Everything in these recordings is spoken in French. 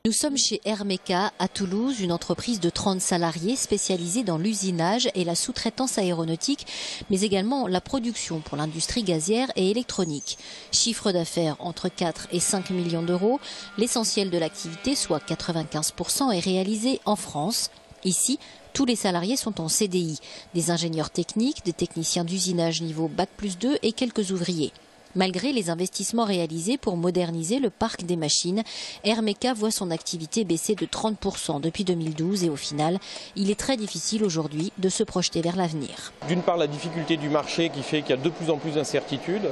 Nous sommes chez Hermeka à Toulouse, une entreprise de 30 salariés spécialisée dans l'usinage et la sous-traitance aéronautique, mais également la production pour l'industrie gazière et électronique. Chiffre d'affaires entre 4 et 5 millions d'euros. L'essentiel de l'activité, soit 95%, est réalisé en France. Ici, tous les salariés sont en CDI. Des ingénieurs techniques, des techniciens d'usinage niveau Bac+2 et quelques ouvriers. Malgré les investissements réalisés pour moderniser le parc des machines, Hermeka voit son activité baisser de 30% depuis 2012 et au final, il est très difficile aujourd'hui de se projeter vers l'avenir. D'une part, la difficulté du marché qui fait qu'il y a de plus en plus d'incertitudes.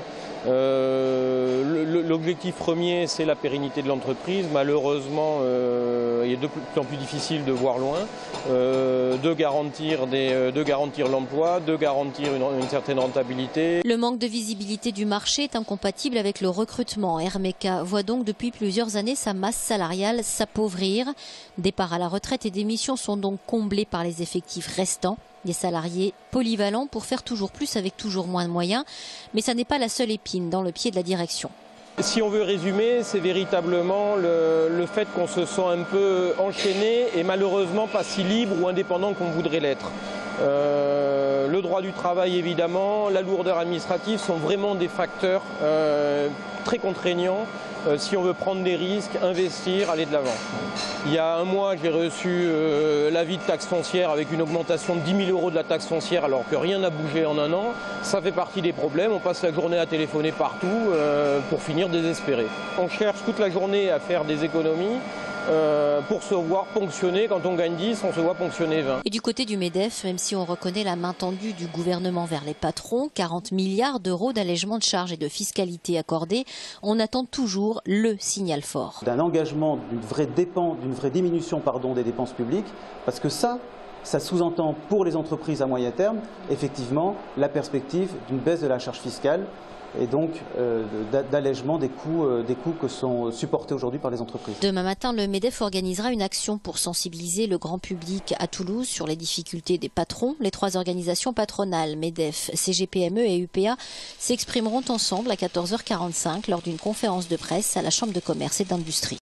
L'objectif premier, c'est la pérennité de l'entreprise. Malheureusement, il est de plus en plus difficile de voir loin, de garantir l'emploi, de garantir une certaine rentabilité. Le manque de visibilité du marché est incompatible avec le recrutement. Hermeka voit donc depuis plusieurs années sa masse salariale s'appauvrir. Départ à la retraite et démissions sont donc comblés par les effectifs restants. Des salariés polyvalents pour faire toujours plus avec toujours moins de moyens. Mais ça n'est pas la seule épine dans le pied de la direction. Si on veut résumer, c'est véritablement le fait qu'on se sent un peu enchaîné et malheureusement pas si libre ou indépendant qu'on voudrait l'être. Le droit du travail évidemment, la lourdeur administrative sont vraiment des facteurs très contraignants si on veut prendre des risques, investir, aller de l'avant. Il y a un mois, j'ai reçu l'avis de taxe foncière avec une augmentation de 10 000 € de la taxe foncière alors que rien n'a bougé en un an. Ça fait partie des problèmes, on passe la journée à téléphoner partout pour finir désespéré. On cherche toute la journée à faire des économies. Pour se voir ponctionner, quand on gagne 10, on se voit ponctionner 20. Et du côté du MEDEF, même si on reconnaît la main tendue du gouvernement vers les patrons, 40 milliards d'euros d'allègement de charges et de fiscalité accordés, on attend toujours le signal fort. D'un engagement, d'une vraie diminution des dépenses publiques, parce que ça sous-entend pour les entreprises à moyen terme, effectivement, la perspective d'une baisse de la charge fiscale et donc d'allègement des coûts que sont supportés aujourd'hui par les entreprises. Demain matin, le MEDEF organisera une action pour sensibiliser le grand public à Toulouse sur les difficultés des patrons. Les trois organisations patronales, MEDEF, CGPME et UPA, s'exprimeront ensemble à 14h45 lors d'une conférence de presse à la Chambre de commerce et d'industrie.